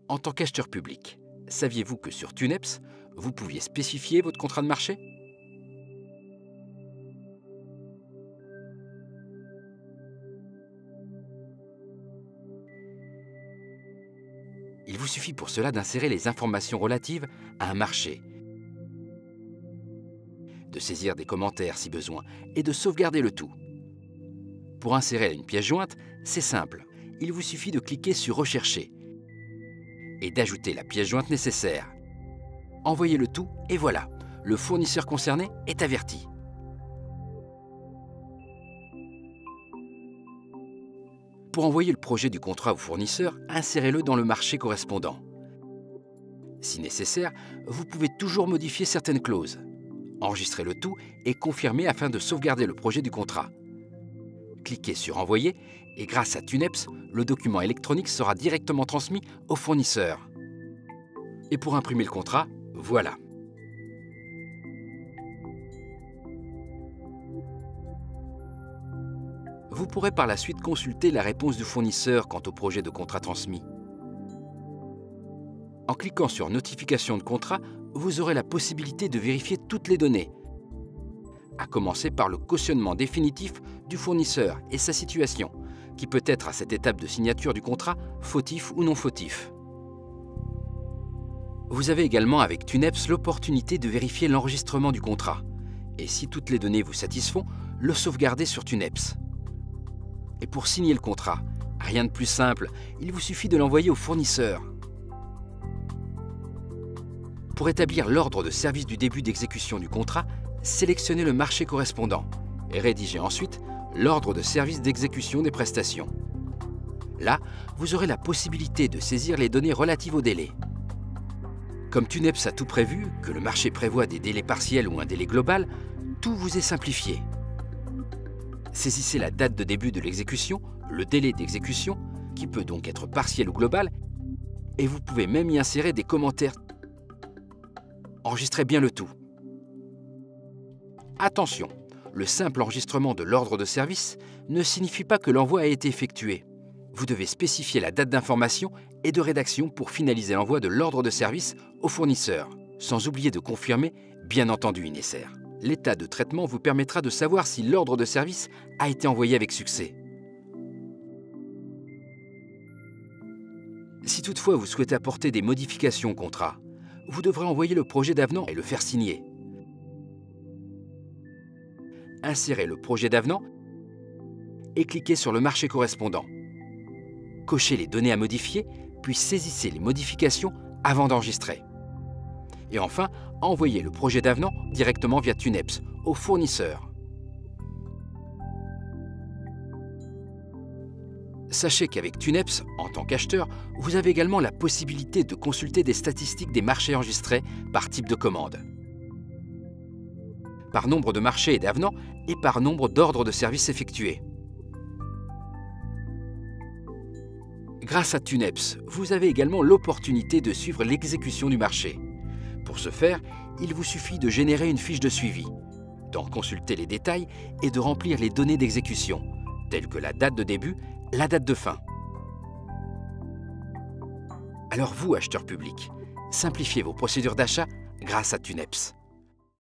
En tant qu'acheteur public, saviez-vous que sur TUNEPS, vous pouviez spécifier votre contrat de marché? Il vous suffit pour cela d'insérer les informations relatives à un marché, de saisir des commentaires si besoin et de sauvegarder le tout. Pour insérer une pièce jointe, c'est simple. Il vous suffit de cliquer sur Rechercher et d'ajouter la pièce jointe nécessaire. Envoyez le tout et voilà, le fournisseur concerné est averti. Pour envoyer le projet du contrat au fournisseur, insérez-le dans le marché correspondant. Si nécessaire, vous pouvez toujours modifier certaines clauses. Enregistrez le tout et confirmez afin de sauvegarder le projet du contrat. Cliquez sur Envoyer et grâce à TUNEPS, le document électronique sera directement transmis au fournisseur. Et pour imprimer le contrat, voilà. Vous pourrez par la suite consulter la réponse du fournisseur quant au projet de contrat transmis. En cliquant sur Notification de contrat, vous aurez la possibilité de vérifier toutes les données, à commencer par le cautionnement définitif du fournisseur et sa situation, qui peut être à cette étape de signature du contrat fautif ou non fautif. Vous avez également avec TUNEPS l'opportunité de vérifier l'enregistrement du contrat, et si toutes les données vous satisfont, le sauvegarder sur TUNEPS. Et pour signer le contrat, rien de plus simple, il vous suffit de l'envoyer au fournisseur. Pour établir l'ordre de service du début d'exécution du contrat, sélectionnez le marché correspondant et rédigez ensuite l'ordre de service d'exécution des prestations. Là, vous aurez la possibilité de saisir les données relatives au délai. Comme TUNEPS a tout prévu, que le marché prévoit des délais partiels ou un délai global, tout vous est simplifié. Saisissez la date de début de l'exécution, le délai d'exécution, qui peut donc être partiel ou global, et vous pouvez même y insérer des commentaires. Enregistrez bien le tout. Attention, le simple enregistrement de l'ordre de service ne signifie pas que l'envoi a été effectué. Vous devez spécifier la date d'information et de rédaction pour finaliser l'envoi de l'ordre de service au fournisseur, sans oublier de confirmer, bien entendu INESER. L'état de traitement vous permettra de savoir si l'ordre de service a été envoyé avec succès. Si toutefois vous souhaitez apporter des modifications au contrat, vous devrez envoyer le projet d'avenant et le faire signer. Insérez le projet d'avenant et cliquez sur le marché correspondant. Cochez les données à modifier, puis saisissez les modifications avant d'enregistrer. Et enfin, envoyez le projet d'avenant directement via TUNEPS au fournisseur. Sachez qu'avec TUNEPS, en tant qu'acheteur, vous avez également la possibilité de consulter des statistiques des marchés enregistrés par type de commande, par nombre de marchés et d'avenants et par nombre d'ordres de service effectués. Grâce à TUNEPS, vous avez également l'opportunité de suivre l'exécution du marché. Pour ce faire, il vous suffit de générer une fiche de suivi, d'en consulter les détails et de remplir les données d'exécution, telles que la date de début, la date de fin. Alors vous, acheteurs publics, simplifiez vos procédures d'achat grâce à TUNEPS.